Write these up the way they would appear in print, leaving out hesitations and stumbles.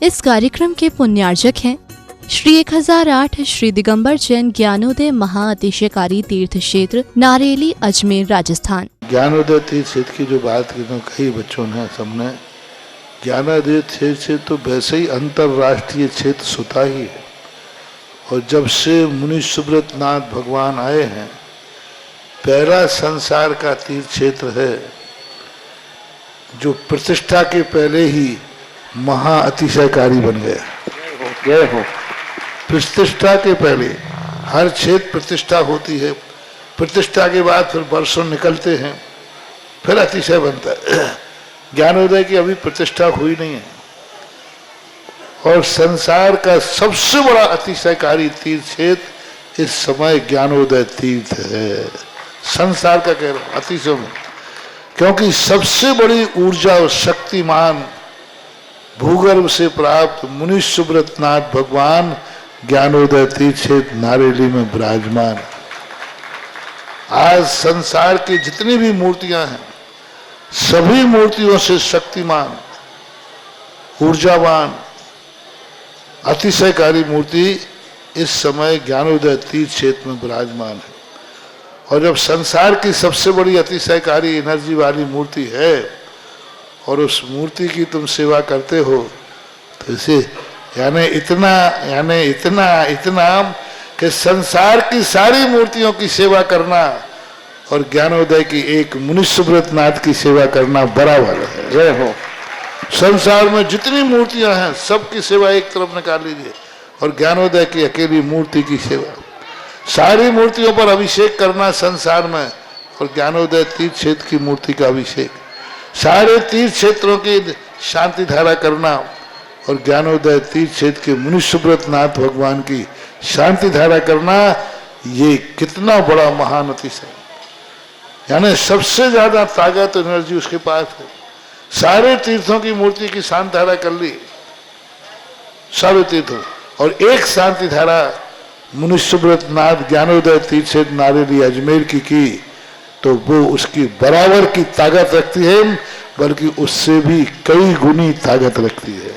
इस कार्यक्रम के पुण्यार्जक हैं श्री 1008 श्री दिगंबर जैन ज्ञानोदय महाअतिशयकारी तीर्थ क्षेत्र नारेली अजमेर राजस्थान। ज्ञानोदय तीर्थ क्षेत्र की जो बात की तो कई बच्चों ने सबने ज्ञानोदय क्षेत्र से तो वैसे ही अंतर्राष्ट्रीय क्षेत्र सुता ही है। और जब से मुनि सुब्रत नाथ भगवान आए हैं, पहला संसार का तीर्थ क्षेत्र है जो प्रतिष्ठा के पहले ही महाअतिशयकारी बन गया। प्रतिष्ठा के पहले हर क्षेत्र प्रतिष्ठा होती है, प्रतिष्ठा के बाद फिर वर्षों निकलते हैं, फिर अतिशय बनता है। ज्ञानोदय की अभी प्रतिष्ठा हुई नहीं है और संसार का सबसे बड़ा अतिशयकारी तीर्थ क्षेत्र इस समय ज्ञानोदय तीर्थ है। संसार का कह रहा हूं अतिशय में, क्योंकि सबसे बड़ी ऊर्जा और शक्तिमान भूगर्भ से प्राप्त मुनि सुब्रत नाथ भगवान ज्ञानोदय तीर्थ क्षेत्र नारेली में विराजमान। आज संसार की जितनी भी मूर्तियां हैं, सभी मूर्तियों से शक्तिमान, ऊर्जावान, अतिशयकारी मूर्ति इस समय ज्ञानोदय तीर्थ क्षेत्र में विराजमान है। और जब संसार की सबसे बड़ी अतिशयकारी एनर्जी वाली मूर्ति है और उस मूर्ति की तुम सेवा करते हो, तो इसे यानी इतना कि संसार की सारी मूर्तियों की सेवा करना और ज्ञानोदय की एक मुनि सुब्रत नाथ की सेवा करना बराबर है। जय हो। संसार में जितनी मूर्तियां हैं सबकी सेवा एक तरफ निकाल लीजिए और ज्ञानोदय की अकेली मूर्ति की सेवा। सारी मूर्तियों पर अभिषेक करना संसार में और ज्ञानोदय तीर्थ क्षेत्र की मूर्ति का अभिषेक। सारे तीर्थ क्षेत्रों की शांति धारा करना और ज्ञानोदय तीर्थ क्षेत्र के मुनि सुब्रत नाथ भगवान की शांति धारा करना, ये कितना बड़ा महान अतिशय। यानी सबसे ज्यादा ताकत एनर्जी उसके पास है। सारे तीर्थों की मूर्ति की शांति धारा कर ली, सारे तीर्थों, और एक शांति धारा मुनि सुब्रत नाथ ज्ञानोदय तीर्थ क्षेत्र नारेली अजमेर की तो वो उसकी बराबर की ताकत रखती है, बल्कि उससे भी कई गुनी ताकत रखती है।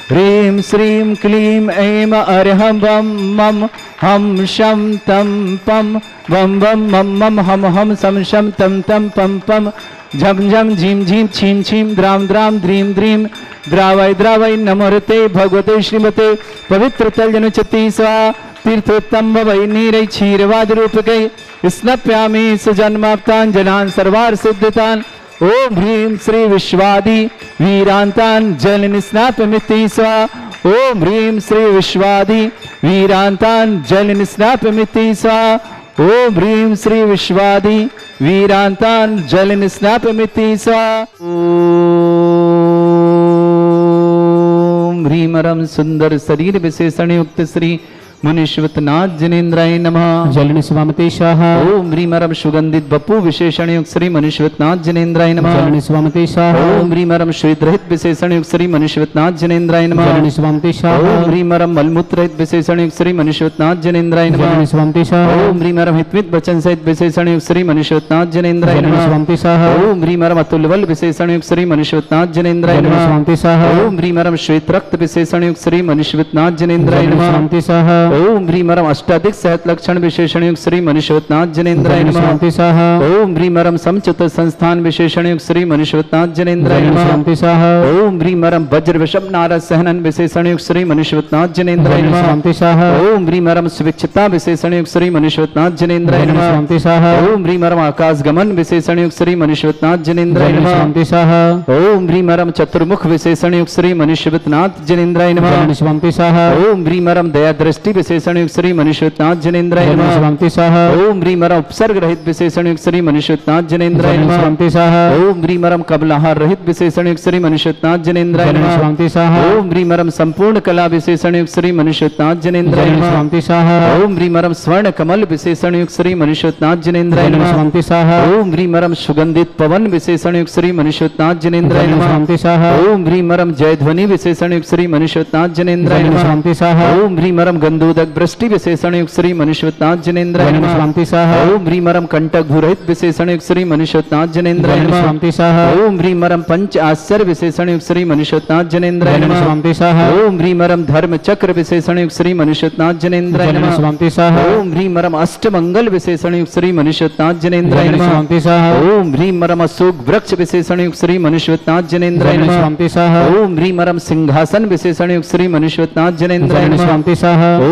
ह्रीं श्रीं क्लीं ऐं अर्हं वं मं हम शं तं पं वं वं मं मं हम हम सं शं तं तं पं पं झं झं झीं झीं छीं छीं द्रां द्रां द्रीं द्रीं द्रावय द्रावय नमोरते भगवते श्रीमते पवित्र तलजनुचति स्वा तीर्थोत्तम वै नीरै क्षीरवाद रूपकै स्नप्यामि सुजन्माप्तान् जनान् सर्वार्थ सिद्धितान्। ओम ह्रीं श्री विश्वादि वीरांतान् जल निस्नापमिति स्वा। ओम ह्रीं श्री विश्वादि वीरांतान् जल निस्नापमिति स्वा। ओम ह्रीं श्री विश्वादि वीरांतान् जल निस्नापमिति स्वा। ओम ह्रीं रं सुंदर शरीर विशेषण युक्त श्री मुनिश्वत नाथ जनेन्द्राय नमः। जल स्वामते शाह। ओम ह्रीं रं सुगंधित बपू विशेषण युक्त श्री मुनिश्वत नाथ जनेन्द्राय नमः। जल स्वामते शाह। ओम ह्रीं रं श्वेत रहित विशेषण युक्त श्री मुनिश्वत नाथ जनेन्द्राय नमः। जल स्वामते शाह। ओम ह्रीं रं मलमूत्र रहित विशेषण युक्त श्री मुनिश्वत नाथ जनेन्द्राय नमः। जल स्वामते शाह। ओम ह्रीं रं हितमित वचन सहित विशेषण युक्त श्री मुनिश्वत नाथ जनेन्द्राय नमः। जल स्वामते शाह। ओम ह्रीं रं अतुल बल विशेषण युक्त श्री मुनिश्वत नाथ जनेन्द्राय नमः। जल स्वामते शाह। ओम ह्रीं रं श्वेत रक्त विशेषण युक्त श्री मुनिश्वत नाथ जनेन्द्राय नमः। जल स्वामते शाह। ओम ह्रीं रं अष्टाधिक सहत लक्षण विशेषण युक्त श्री मुनिश्वत नाथ जनेन्द्राय नमः। ओम ह्रीं रं समचतुर संस्थान विशेषण युक्त श्री मुनिश्वत नाथ जनेन्द्राय नमः। ओम ह्रीं रं वज्र वृषभ नारद सहनन विशेषण युक्त श्री मुनिश्वत नाथ जनेन्द्राय नमः। ओम ह्रीं रं सुविक्षता विशेषण युक्त श्री मुनिश्वत नाथ जनेन्द्राय नमः। ओम ह्रीं रं आकाश गमन विशेषण युक्त श्री मुनिश्वत नाथ जनेन्द्राय नमः। ओम ह्रीं रं चतुर्मुख विशेषण युक्त श्री मुनिश्वत नाथ जनेन्द्राय नमः। ओम ह्रीं रं दया दृष्टि विशेषण युक्त श्री मुनिश्वत नाथ जनेन्द्राय नमः। ओम ह्रीं रं उपसर्ग रहित विशेषण युक्त श्री मुनिश्वत नाथ जनेन्द्राय नमः। ओम ह्रीं रं कबलाहार रहित विशेषण युक्त श्री मुनिश्वत नाथ जनेन्द्राय नमः। ओम ह्रीं रं संपूर्ण कला विशेषण युक्त श्री मुनिश्वत नाथ जनेन्द्राय नमः। ओम ह्रीं रं स्वर्ण कमल विशेषण युक्त श्री मुनिश्वत नाथ जनेन्द्राय नमः। ओम ह्रीं रं सुगंधित पवन विशेषण युक्त श्री मुनिश्वत नाथ जनेन्द्राय नमः। ओम ह्रीं रं जय ध्वनि विशेषण युक्त श्री मुनिश्वत नाथ जनेन्द्राय नमः। ओम ह्रीं रं गंध गंधोदक वृष्टि विशेषण युक्त श्री मनुष्यवतनाथ जनेन्द्राय नमः। ओम ह्रीं मरम कंटक भूरहित विशेषण युक्त श्री मनुष्यवतनाथ जनेन्द्राय नमः। ओम ह्रीं मरम पंच आश्चर्य विशेषण युक्त श्री मनुष्यवतनाथ जनेन्द्राय नमः। ओम ह्रीं मरम धर्म चक्र विशेषण युक्त श्री मनुष्यवतनाथ जनेन्द्राय नमः। ओम ह्रीं मरम अष्टमंगल विशेषण युक्त श्री मनुष्यवतनाथ जनेन्द्राय नमः। ओम ह्रीं मरम अशोक वृक्ष विशेषण युक्त श्री मनुष्यवतनाथ जनेन्द्राय नमः। ओम ह्रीं मरम सिंहासन विशेषण युक्त श्री मनुष्यवतनाथ जनेन्द्राय नमः।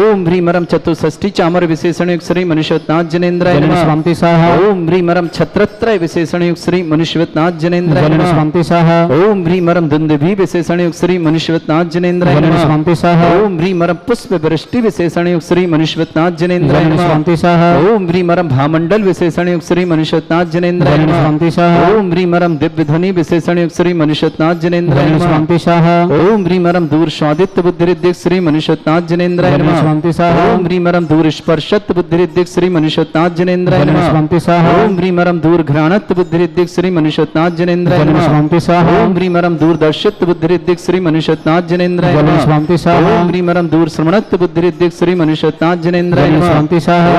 ओम ह्रीं मरम चतुष्षष्टि चामर विशेषण युक्त श्री मनुष्यवतनाथ जनेन्द्राय नमः। ओम ह्रीं मरम छत्रत्रय विशेषण युक्त श्री मनुष्यवतनाथ जनेन्द्राय नमः। ओम ह्रीं मरम दुंदुभि विशेषण युक्त श्री मनुष्यवतनाथ जनेन्द्राय नमः। ओम ह्रीं मरम पुष्प वृष्टि विशेषण युक्त श्री मनुष्यवतनाथ जनेन्द्राय नमः। ओम ह्रीं मरम भामंडल विशेषण युक्त श्री मनुष्यवतनाथ जनेन्द्राय नमः। ओम ह्रीं मरम दिव्य ध्वनि विशेषण युक्त श्री मनुष्यवतनाथ जनेन्द्राय नमः। ओम ह्रीं मरम दूर स्वादित्य बुद्धिरिद्धिक श्री मनुष्यवतनाथ जनेन्द्राय नमः। ओम ह्रीं मरम दूर स्पर्शत बुद्धिरिद्धिक श्री मनुष्यवतनाथ जनेन्द्राय नमः। ओम ह्रीं मरम दूर घ्राणत बुद्धिरिद्धिक श्री मनुष्यवतनाथ जनेन्द्राय नमः। ओम ह्रीं मरम दूर दर्शित बुद्धिरिद्धिक श्री मनुष्यवतनाथ जनेन्द्राय नमः। ओम ह्रीं मरम दूर श्रवणत बुद्धिरिद्धिक श्री मनुष्यवतनाथ जनेन्द्राय नमः।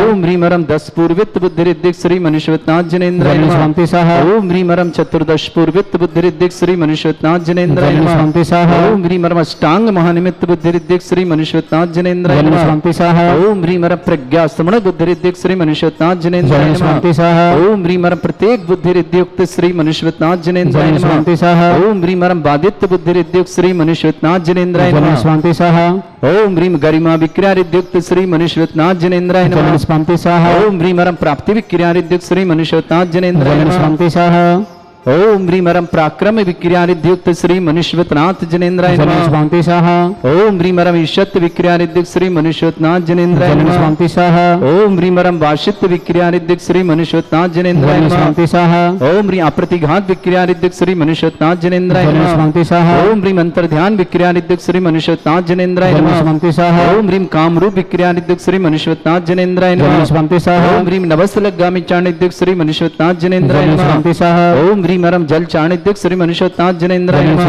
ओम ह्रीं मरम 10 पूर्वित बुद्धिरिद्धिक श्री मनुष्यवतनाथ जनेन्द्राय नमः। ओम ह्रीं मरम चतुर्दश पूर्वित बुद्धिरिद्धिक श्री मनुष्यवतनाथ जनेन्द्राय नमः। ओम ह्रीं मरम अष्टांग महानिमित्त बुद्धिरिद्धिक श्री मनुष्यवतनाथ जनेन्द्राय नमः। ओम ह्रीं मरम प्रज्ञा श्रवण बुद्धिरिद्धिक श्री मनुष्यवतनाथ जनेन्द्राय नमः। ओम ह्रीं मरम प्रत्येक बुद्धिरिद्धियुक्त श्री मनुष्यवतनाथ जनेन्द्राय नमः। ओम ह्रीं मरम बादित्य बुद्धिरिद्धियुक्त श्री मनुष्यवतनाथ जनेन्द्राय नमः। ओम ह्रीं गरिमा विक्रियारिद्युक्त श्री मनुष्यवतनाथ जनेन्द्राय नमः। ओम ह्रीं मरम प्राप्ति विक्रियारिद्युक्त श्री मनुष्यवतनाथ जनेन्द्राय नमः। ओम ह्रीं मरम पराक्रम विक्रियारिद्युक्त श्री मनुष्यवतनाथ जनेन्द्राय नमः। ओम ह्रीं मरम ईशत विक्रियारिद्युक्त श्री मनुष्यवतनाथ जनेन्द्राय नमः। ओम ह्रीं मरम वाशित्य विक्रियारिद्युक्त श्री मनुष्यवतनाथ जनेन्द्राय नमः। ओम ह्रीं अप्रतिघात विक्रियारिद्युक्त श्री मनुष्यवतनाथ जनेन्द्राय नमः। ओम ह्रीं अंतर्ध्यान विक्रियारिद्युक्त श्री मनुष्यवतनाथ जनेन्द्राय नमः। ओम ह्रीं कामरूप विक्रियारिद्युक्त श्री मनुष्यवतनाथ जनेन्द्राय नमः। ओम ह्रीं नवसलगामी चाणिद्युक्त श्री मनुष्यवतनाथ जनेन्द्राय नमः। ओम ह्रीं मरम जल चाणिद्युक्त श्री मनुष्यवतनाथ जनेन्द्राय नमः।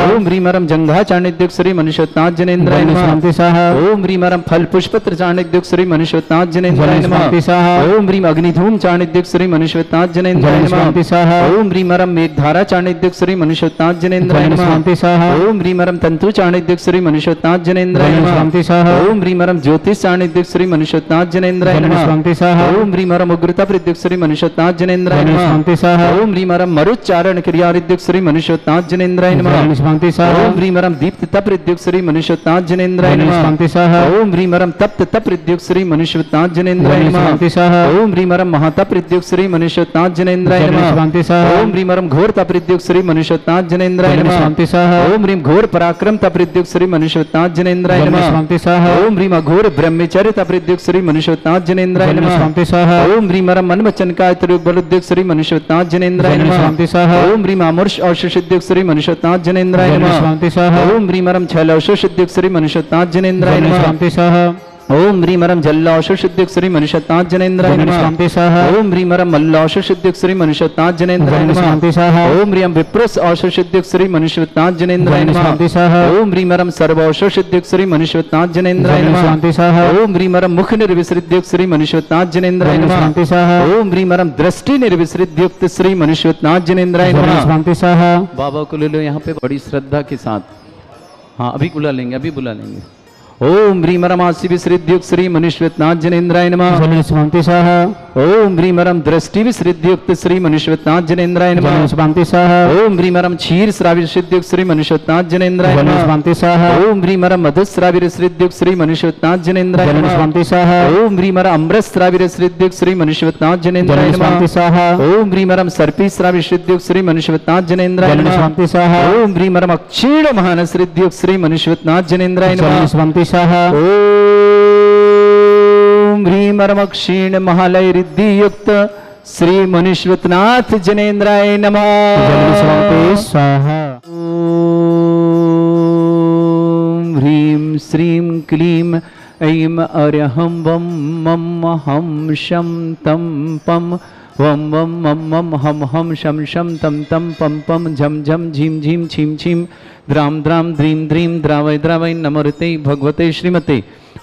ओम ह्रीं मरम जंघा चाणिद्युक्त श्री मनुष्यवतनाथ जनेन्द्राय नमः। ओम ह्रीं मरम फल पुष्पत्र चाणिद्युक्त श्री मनुष्यवतनाथ जनेन्द्राय नमः। ओम ह्रीं अग्निधूम चाणिद्युक्त श्री मनुष्यवतनाथ जनेन्द्राय नमः। ओम ह्रीं मरम मेघधारा चाणिद्युक्त श्री मनुष्यवतनाथ जनेन्द्राय नमः। ओम ह्रीं मरम तंतु चाणिद्युक्त श्री मनुष्यवतनाथ जनेन्द्राय नमः। ओम ह्रीं मरम ज्योतिष चाणिद्युक्त श्री मनुष्यवतनाथ जनेन्द्राय नमः। ओम ह्रीं मरम उग्रता प्रद्युक्त श्री मनुष्यवतनाथ जनेन्द्राय नमः। ओम ह्रीं मरम मरुच्चारण क्रियारिद्युक्त श्री मनुष्यवतनाथ जनेन्द्राय नमः। ओम ह्रीं मरम दीप्त तप रिद्युक्त श्री मनुष्यवतनाथ जनेन्द्राय नमः। ओम ह्रीं मरम तप्त तप रिद्युक्त श्री मनुष्यवतनाथ जनेन्द्राय नमः। ओम ह्रीं मरम महातप रिद्युक्त श्री मनुष्यवतनाथ जनेन्द्राय नमः। ओम ह्रीं मरम घोर तप रिद्युक्त श्री मनुष्यवतनाथ जनेन्द्राय नमः। ओम ह्रीं घोर पराक्रम तप रिद्युक्त श्री मनुष्यवतनाथ जनेन्द्राय नमः। ओम ह्रीं अघोर ब्रह्मचर्य तप रिद्युक्त श्री मनुष्यवतनाथ जनेन्द्राय नमः। ओम ह्रीं मरम मन वचन काय बलुद्युक्त श्री मनुष्यवतनाथ जनेन्द्राय नमः। ओम ह्रीं अमर्ष औषधिद्युक्त श्री मनुष्यवतनाथ जनेन्द्राय नमः। ओम ह्रीं मरम छल औषधिद्युक्त श्री मनुष्यवतनाथ जनेन्द्राय नमः। ओम ह्रीं मरम जल्लाशुद्युक्त श्री मनुष्यवतनाथ जनेन्द्राय नमः। ओम ह्रीं मरम मल्लाशुद्युक्त श्री मनुष्यवतनाथ जनेन्द्राय नमः। ओम ह्रीं विप्रस औषधिद्युक्त श्री मनुष्यवतनाथ जनेन्द्राय नमः। ओम ह्रीं मरम सर्वौषधिद्युक्त श्री मनुष्यवतनाथ जनेन्द्राय नमः। ओम ह्रीं मरम मुख निर्विसृद्युक्त श्री मनुष्यवतनाथ जनेन्द्राय नमः। ओम ह्रीं मरम दृष्टि निर्विसृद्युक्त श्री मनुष्यवतनाथ जनेन्द्राय नमः। बाबा को ले लो यहाँ पे बड़ी श्रद्धा के साथ। हाँ अभी बुला लेंगे, अभी बुला लेंगे। ओम ह्रीं मरम आसि विसृद्युक्त श्री मनुष्यवतनाथ जनेन्द्राय नमः। ओम ह्रीं मरम दृष्टि विसृद्युक्त श्री मनुष्यवतनाथ जनेन्द्राय नमः। ओम ह्रीं मरम क्षीर श्राविसृद्युक्त श्री मनुष्यवतनाथ जनेन्द्राय नमः। ओम ह्रीं मरम मधुश्राविसृद्युक्त श्री मनुष्यवतनाथ जनेन्द्राय नमः। ओम ह्रीं मरम अमृत श्राविसृद्युक्त श्री मनुष्यवतनाथ जनेन्द्राय नमः। ओम ह्रीं मरम सर्पी श्राविसृद्युक्त श्री मनुष्यवतनाथ जनेन्द्राय नमः। ओम ह्रीं मरम अक्षीण महानसृद्युक्त श्री मनुष्यवतनाथ जनेन्द्राय नमः। ओम ह्रीं मरम क्षीण महालय रिद्धि युक्त श्री मनुष्यवतनाथ जनेन्द्राय नमः। ओम ह्रीं श्रीं क्लीं ऐं अरहं वं मं हम शं तं पं वं वं मं मं हम हम शं शं तं तं पं पं झं झं झीं झीं छीं छीं द्रां द्रां द्रीं द्रीं द्रावय द्रावय नमोते भगवते श्रीमते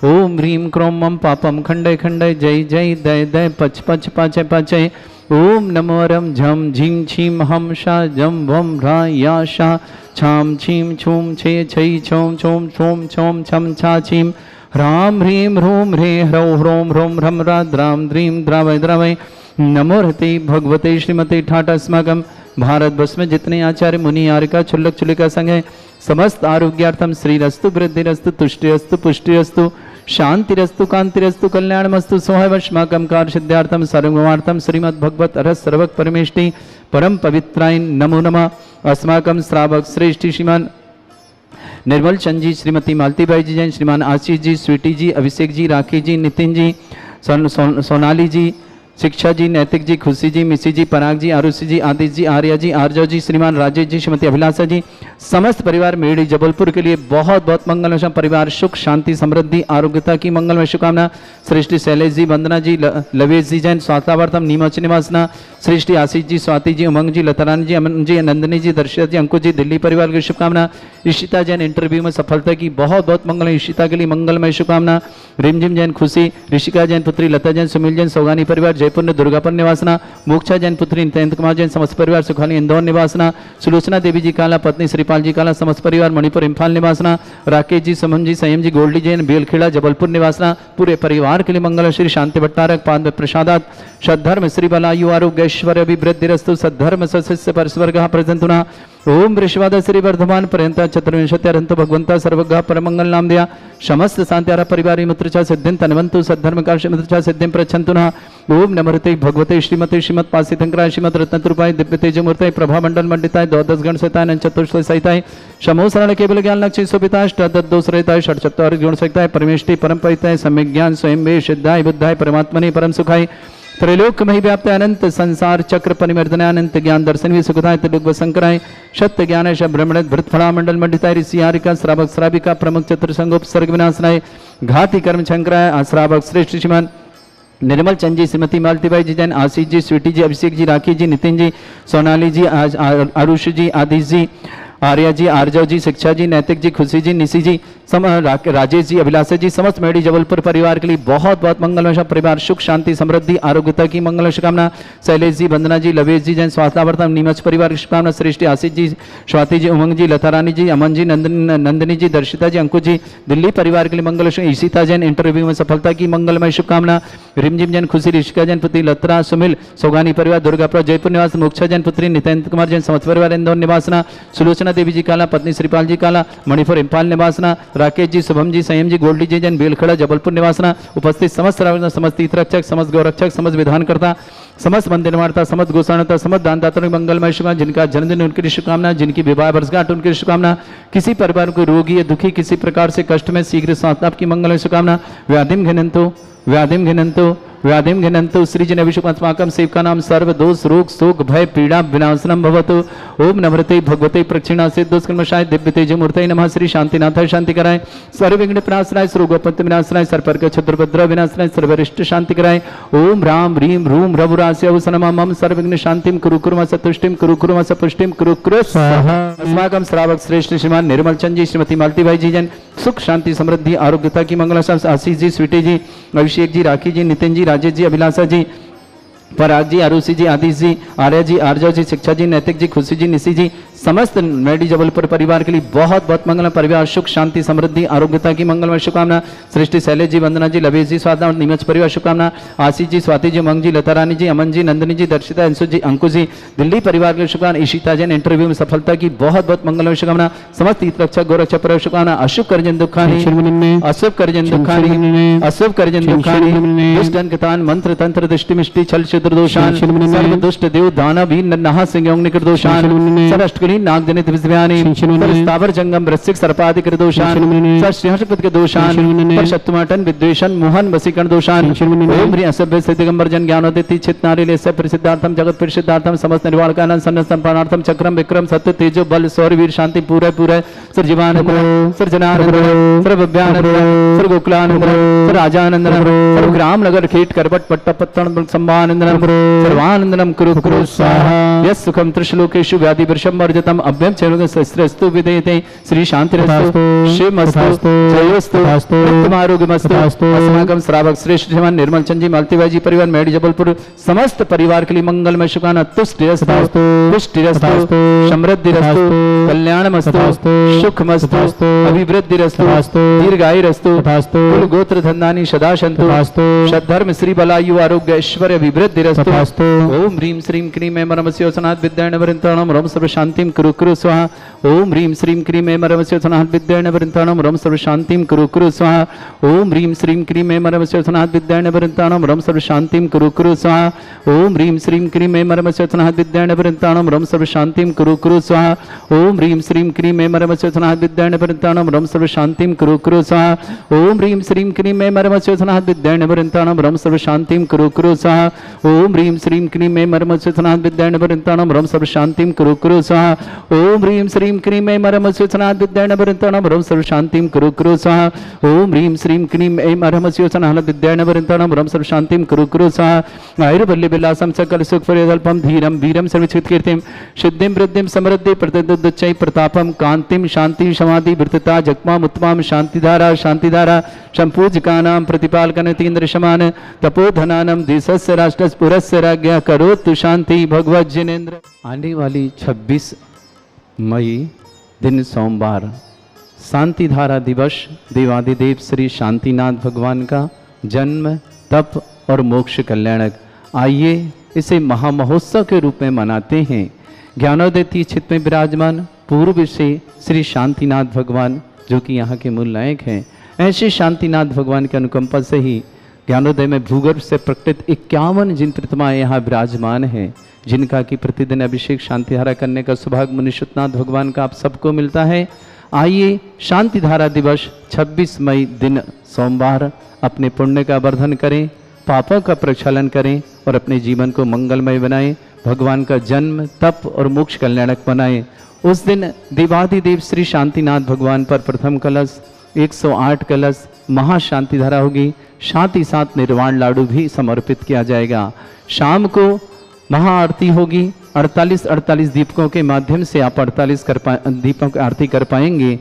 ओम ह्रीं क्रों मम पापम खंडय खंडय जय जय दय दय पच पच पाचय पाचय ओम नमो रम झम झिं छीं हम शा जम वम ह्रा या शा छाम छीं छूम छे छै छोम छोम छोम छोम छम छा छीं ह्रां ह्रीं ह्रूं ह्रे ह्रौ ह्रों ह्रों ह्रं ह्रा द्रां द्रीं द्रावय द्रावय नमो हते भगवते श्रीमते ठाट अस्माकं भारतवर्ष में जितने आचार्य मुनि यारिका छुल्लक चुलिका संघ है समस्त आरोग्यार्थम श्रीरस्तु वृद्धिरस्तु तुष्टिरस्तु पुष्टिरस्तु शांतिरस्तु कांतिरस्तु कल्याणमस्तु सोहवश्माकं कार्य सिद्धार्थम सर्वमार्थम श्रीमद् भगवत रस सर्वक परमेष्टि परम पवित्राय नमो नमः। अस्माकं श्रावक श्रेष्ठी श्रीमान निर्मल चंद जी, श्रीमती मालतीबाई जी जैन, श्रीमान आशीष जी, स्वीटी जी, अभिषेक जी, राखी जी, नितिन जी, सोनाली जी, शिक्षा जी, नैतिक जी, खुशी जी, मिसी जी, पराग जी, आरुषि जी, आदित्य जी, आर्या जी, आर्जव जी, श्रीमान राजेश जी, श्रीमती अभिलाषा जी, समस्त परिवार मेड़ी जबलपुर के लिए बहुत बहुत मंगलमय परिवार सुख शांति समृद्धि आरोग्यता की मंगलमय शुभकामना। सृष्टि शैलेश जी, वंदना जी, लवेश जी जैन, स्वास्थ्यार्थम नीमच निवासना, सृष्टि आशीष जी, स्वाति जी, उमंग जी, लतारानी जी, अमन जी, नंदिनी जी, दर्शिता जी, अंकुश जी, दिल्ली परिवार की शुभकामना। इशिता जैन इंटरव्यू में सफलता की बहुत बहुत मंगलमय, इशिता के लिए मंगलमय शुभकामना। रिमझिम जैन खुशी, ऋषिका जैन पुत्री लता जैन, सुमिल जैन सौगानी परिवार जयपुर दुर्गापुर निवासना, मोक्षा जैन पुत्री नित्यंत कुमार जैन समस्त परिवार सुखाली इंदौर निवासना, सुलोचना देवी जी काला पत्नी श्रीपाल जी काला समस्त परिवार मणिपुर इम्फाल निवासना, राकेश जी, सुमन जी, संयम जी, गोल्डी जैन बेलखेड़ा जबलपुर निवासना, पूरे परिवार के लिए मंगल। श्री शांति भट्टारक पाद प्रसादात सद्धर्म श्री बलायु आरोग्य ऐश्वर्य अभिवृद्धिरस्तु सद्धर्म सस्य परस्वर्गः प्रजंतुना ओम वृषवाद श्री वर्धमान पर्यंत चतुर्विंशत्यरंत भगवंता सर्वगा परमंगल नाम दिया समस्त शांत्यारा परिवारी मित्रचा सिद्धिं तन्वंतु सद्धर्म काश मित्रचा सिद्धिं प्रच्छन्तुना ओम नमस्ते भगवते श्रीमते श्रीमत् पासितंकराय श्रीमत् रत्नतुपाय दिव्य तेजमूर्तय प्रभा मंडल मंडिताय द्वादश गण सहिताय चतुर्श्व सहिताय शमो सरल केवल ज्ञान लक्ष्य शोभिताय अष्टादश रहिताय षट्चत्वार गुण सहिताय परमेष्टि परम परिताय सम्यक ज्ञान स्वयं वे सिद्धाय बुद्धाय परमात्मने परम सुखाय त्रैलोक मही व्याप्त अनंत संसार चक्र परिमर्दनाय अनंत ज्ञान दर्शन भी सुखदाय त्रिलोक शंकराय सत्य ज्ञान ब्रह्मण भृतफला मंडल मंडिताय ऋषि हारिका श्रावक श्राविका प्रमुख चतुर्संगोप सर्ग विनाशनाय घाती कर्म शंकराय श्रावक श्रेष्ठ श्रीमान निर्मल चंद जी, श्रीमती मालतीबाई जी जैन, आशीष जी, स्वीटी जी, अभिषेक जी, राखी जी, नितिन जी, सोनाली जी, आरुष जी, आदिश जी, आर्या जी, आर्जव जी, शिक्षा जी, नैतिक जी, खुशी जी, निशी जी, राजेश जी, अभिलाषा जी, समस्त मेडी जबलपुर परिवार के लिए बहुत बहुत मंगलमय परिवार सुख शांति समृद्धि आरोग्यता की मंगल शुभकामना। शैलेश जी, वंदना जी, लवेश जी जैन, स्वास्थ्यार्थम नीमच परिवार की शुभकामना। सृष्टि आशीष जी, स्वाति जी, उमंग जी, लतारानी जी, अमन जी, नंदिनी जी, दर्शिता जी, अंकुश जी, दिल्ली परिवार के लिए मंगल। ईशिता जैन इंटरव्यू में सफलता की मंगलमय शुभकामना। रिमझिम जैन खुशी, ऋषिका जैन पुत्री लत्रा सुमिल सौगानी परिवार दुर्गापुर जयपुर निवास। मोक्षा जैन पुत्री नित्यंत कुमार जैन समस्त परिवार इंदौर निवासना। सुलोचना देवी जी काला पत्नी श्रीपाल जी काला मणिपुर इम्फाल निवासना। राकेश जी, शुभम जी, संयम जी, गोल्डी जी जैन बेलखड़ा जबलपुर निवासना। उपस्थित समस्त समस्त तीर्थरक्षक समस्त गौरक्षक समस्त विधानकर्ता समस्त मंदिर निर्माता समस्त गोसाणता समस्त दानदाताओं की मंगलमय शुभकामना। जिनका जन्मदिन उनकी शुभकामना, जिनकी विवाह वर्षगांठ उनकी शुभकामना। किसी परिवार को रोगी या दुखी किसी प्रकार से कष्ट में शीघ्र स्वास्थ्य लाभ की मंगलमय शुभकामना। व्याधिम घिनंतु व्याधिम घिनंतु व्याधिम घिनंतु सृजन अभिषेकात्माकं सेवका नाम सर्व दोष रोग शोक भय पीड़ा विनाशनम भवतु। ओम नमृते भगवते प्रक्षिणा से दुष्कर्मशाय दिव्य तेजमूर्तये नमः। श्री शांतिनाथाय शांति कराय सर्व विघ्न विनाशनाय सर्वोपत्ति विनाशनाय सर्वपर्क क्षत्रभद्र विनाशनाय सर्वरिष्ट शांति कराय। ओम राम ह्रीं रूम रघुरास्य सनमा मम सर्व विघ्न शांतिम कुरु कुर्म सतुष्टिम कुरु कुर्म सपुष्टिम कुरु कुरु स्वाहा। अस्माकं श्रावक श्रेष्ठ श्रीमान निर्मल चंद जी, श्रीमती मालतीबाई जी जैन सुख शांति समृद्धि आरोग्यता की मंगल। आशीष जी, स्वीटी जी, अभिषेक जी, राखी जी, नितिन जी, राजेश जी, अभिलाषा जी, पराग जी, आरुषि जी, आदिश जी, आर्या जी, आर्जव जी, शिक्षा जी, नैतिक जी, खुशी जी, निशी जी, समस्त मेडी जबलपुर परिवार के लिए बहुत बहुत मंगल। परिवार सुख शांति समृद्धि आरोग्यता की मंगलमय शुभकामना। सृष्टि शैलेश जी, वंदना जी, लवेश जी, स्वादा और नीमच परिवार शुभकामना। आशीष जी, स्वाति जी, उमंग जी, लतारानी जी, अमन जी, नंदिनी जी, दर्शिता, अंशु जी, अंकुश जी, दिल्ली परिवार के शुभकामना। ईशिता जैन इंटरव्यू में सफलता की बहुत बहुत मंगलमय शुभकामना। समस्त तीर्थरक्षक गौरक्षक परिवार शुभकामना। अशुभ करजन दुखानी अशुभ करजन दुखानी अशुभ करजन दुखानी दुष्ट अंकतान मंत्र तंत्र दृष्टि मिष्टि छल छिद्र दोषान सर्व दुष्ट देव दानव भी नहा संयोग निकृत दोषान सरष्टकली नाग जनित विज्ञानी स्थावर जंगम वृश्चिक सर्पादिक दोषान श्रीहर्षपद के दोषान पर शत्रुमाटन विद्वेषण मोहन वसीकरण दोषान ओम ह्रीं असभ्य दिगंबर जन ज्ञानोदिति चित नारी से प्रसिद्धार्थम जगत प्रसिद्धार्थम समस्त निर्वाणकानंद सन्न संपादनार्थम चक्रम विक्रम सत्य तेजो बल शौर्य वीर शांति पूरे पूरे सर्जीवानंद सर्जनानंद सर्वभ्यानंद सर्वगोकुलानंद सर्वराजानंद सर्वग्राम नगर खेट करपट पट्टपत्तन संभानंदनम सर्वानंदनम कुरु कुरु स्वाहा यस सुखम त्रिश्लोकेषु व्याधि वृषम विजतम अभ्यम चरणों शस्त्रस्तु विदेते श्री शांतिरस्तु तथास्तु, शिवमस्तु तथास्तु, जयोस्तु तथास्तु, उत्तम आरोग्यमस्तु तथास्तु, अस्माकं श्रावक श्रेष्ठ जीवन निर्मल चंद जी मालतीबाई जी परिवार मेडी जबलपुर समस्त परिवार के लिए मंगलमय शुकाना तुष्टिरस्तु तथास्तु, पुष्टिरस्तु तथास्तु, समृद्धिरस्तु तथास्तु, कल्याणमस्तु तथास्तु, सुखमस्तु तथास्तु, अभिवृद्धिरस्तु तथास्तु, दीर्घायुरस्तु तथास्तु, कुल गोत्र धन्दानी सदा सन्तु तथास्तु, सद्धर्म श्री बलायु आरोग्य ऐश्वर्य अभिवृद्धिरस्तु तथास्तु, ओम ह्रीं श्रीं क्रीं ऐं मरमस्योसनात् विद्याण वृन्ताणं रं सर्व शान्तिं कुरु कुरु स्वाहा ओम ह्रीं श्रीं क्रीं ऐं मरमस्योसनात् विद्याण वृन्ताणं रं सर्व शान्तिं कुरु कुरु स्वाहा ओम ह्रीं श्रीं क्रीं ऐं मरमस्योसनात् विद्याण वृन्ताणं रं सर्व शान्तिं कुरु कुरु स्वाहा ओम ह्रीं श्रीं क्रीं ऐं मरमस्योसनात् विद्याण वृन्ताणं रं सर्व शान्तिं कुरु कुरु स्वाहा ओम ह्रीं श्रीं क्रीं ऐं मरमस्योसनात् विद्याण वृन्ताणं रं सर्व शान्तिं कुरु कुरु स्वाहा ओम ह्रीं श्रीं क्रीं ऐं मरमस्योसनात् विद्याण वृन्ताणं रं सर्व शान्तिं कुरु कुरु स्वाहा ओम ह्रीं श्रीं क्रीं ऐं मरमस्योसनात् विद्याण वृन्ताणं रं सर्व शान्तिं कुरु कुरु स्वाहा ओम ह्रीं श्रीं क्रीं ऐं मरमस्योसनात् विद्याण वृन्ताणं रं सर्व शान्तिं कुरु कुरु स्वाहा ओम ह्रीं श्रीं क्रीं ऐं मरमस्योसनात् विद्याण वृन्ताणं रं सर्व शान्तिं कुरु कुरु स्वाहा आयुर्बल्य विलासं सकल सुख फलदल्पं धीरं वीरं सर्वचित कीर्तिं सिद्धिं वृद्धिं समृद्धि प्रतिदुच्चै प्रतापं कांतिं शांति समाधि वृत्तता जगमाम उत्तमाम शांतिधारा शांतिधारा संपूजकानां प्रतिपालकनतीन्द्र शमान तपोधनानं देशस्य राष्ट्रस्य पुरस्य राज्ञा करोतु शांति भगवत जिनेन्द्र। आने वाली 26 मई दिन सोमवार शांतिधारा दिवस देवादिदेव श्री शांतिनाथ भगवान का जन्म तप और मोक्ष कल्याणक। आइए इसे महामहोत्सव के रूप में मनाते हैं। ज्ञानोदय तीर्थ में विराजमान पूर्व से श्री शांतिनाथ भगवान जो कि यहाँ के मूल नायक हैं, ऐसे शांतिनाथ भगवान की अनुकंपा से ही ज्ञानोदय में भूगर्भ से प्रकटित 51 जिन प्रतिमाएं यहाँ विराजमान हैं, जिनका कि प्रतिदिन अभिषेक शांतिधारा करने का सौभाग्य मुनिषुतनाथ भगवान का आप सबको मिलता है। आइए शांतिधारा दिवस 26 मई दिन सोमवार अपने पुण्य का वर्धन करें, पापों का प्रक्षालन करें और अपने जीवन को मंगलमय बनाएं, भगवान का जन्म तप और मोक्ष कल्याणक बनाएं। उस दिन देवाधिदेव श्री शांतिनाथ भगवान पर प्रथम कलश 108 कलश महाशांतिधारा होगी, साथ ही साथ निर्वाण लाडू भी समर्पित किया जाएगा। शाम को महाआरती होगी, 48 दीपकों के माध्यम से आप 48 दीपों की आरती कर पाएंगे।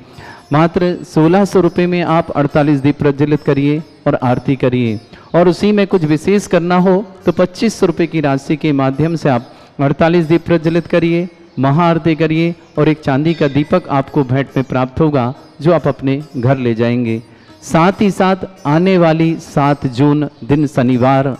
मात्र 1600 रुपये में आप 48 दीप प्रज्वलित करिए और आरती करिए, और उसी में कुछ विशेष करना हो तो 2500 रुपये की राशि के माध्यम से आप 48 दीप प्रज्वलित करिए, महाआरती करिए और एक चांदी का दीपक आपको भेंट में प्राप्त होगा जो आप अपने घर ले जाएंगे। साथ ही साथ आने वाली 7 जून दिन शनिवार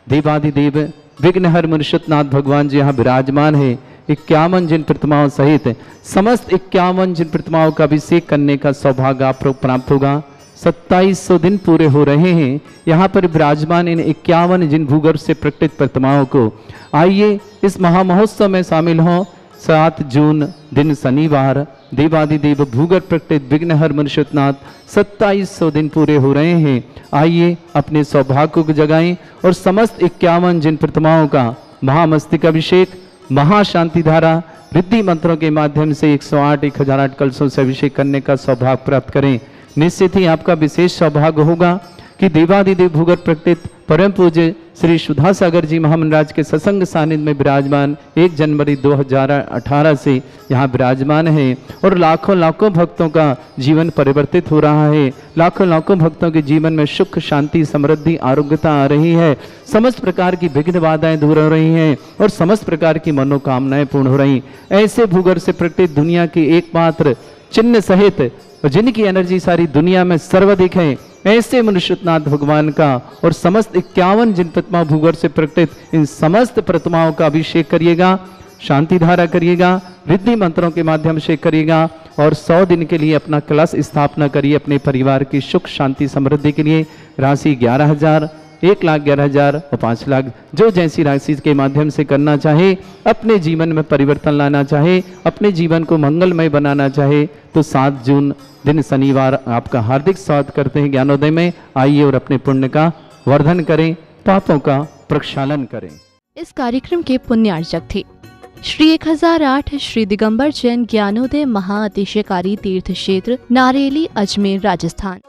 देवाधिदेव विघ्नहर मुनिषुतनाथ भगवान जी यहाँ विराजमान है। 51 जिन प्रतिमाओं सहित समस्त 51 जिन प्रतिमाओं का अभिषेक करने का सौभाग्य आप प्राप्त होगा। 2700 दिन पूरे हो रहे हैं यहाँ पर विराजमान इन 51 जिन भूगर्भ से प्रकटित प्रतिमाओं को। आइए इस महामहोत्सव में शामिल हों। 7 जून दिन शनिवार देवाधिदेव भूगर्भ प्रकटित विघ्नहर मुनिषुतनाथ 2700 दिन पूरे हो रहे हैं। आइए अपने सौभाग्य को जगाएं और समस्त 51 जिन प्रतिमाओं का महामस्तिक अभिषेक महाशांतिधारा रिद्धि मंत्रों के माध्यम से 108 1008 कलशों से अभिषेक करने का सौभाग्य प्राप्त करें। निश्चित ही आपका विशेष सौभाग्य होगा कि देवाधिदेव भूगर्भ प्रकटित परम पूज्य श्री सुधा सागर जी महामंडराज के सत्संग सानिध्य में विराजमान 1 जनवरी 2018 से यहाँ विराजमान है और लाखों लाखों भक्तों का जीवन परिवर्तित हो रहा है। लाखों लाखों भक्तों के जीवन में सुख शांति समृद्धि आरोग्यता आ रही है। समस्त प्रकार की विघ्न बाधाएं दूर हो रही हैं और समस्त प्रकार की मनोकामनाएं पूर्ण हो रही। ऐसे भूगर्भ से प्रकटित दुनिया की एकमात्र चिन्ह सहित और जिनकी एनर्जी सारी दुनिया में सर्वाधिक है, ऐसे मुनिषुतनाथ भगवान का और समस्त 51 जिन प्रतिमा भूगर्भ से प्रकटित इन समस्त प्रतिमाओं का अभिषेक करिएगा, शांतिधारा करिएगा, रिद्धि मंत्रों के माध्यम से करिएगा और 100 दिन के लिए अपना कलश स्थापना करिए अपने परिवार की सुख शांति समृद्धि के लिए। राशि 11,000, 1,11,000 और 5 लाख जो जैसी राशि के माध्यम से करना चाहे, अपने जीवन में परिवर्तन लाना चाहे, अपने जीवन को मंगलमय बनाना चाहे तो 7 जून दिन शनिवार आपका हार्दिक स्वागत करते हैं ज्ञानोदय में। आइए और अपने पुण्य का वर्धन करें, पापों का प्रक्षालन करें। इस कार्यक्रम के पुण्यार्चक थे श्री 1008 श्री दिगंबर जैन ज्ञानोदय महाअतिशयकारी तीर्थ क्षेत्र नारेली अजमेर राजस्थान।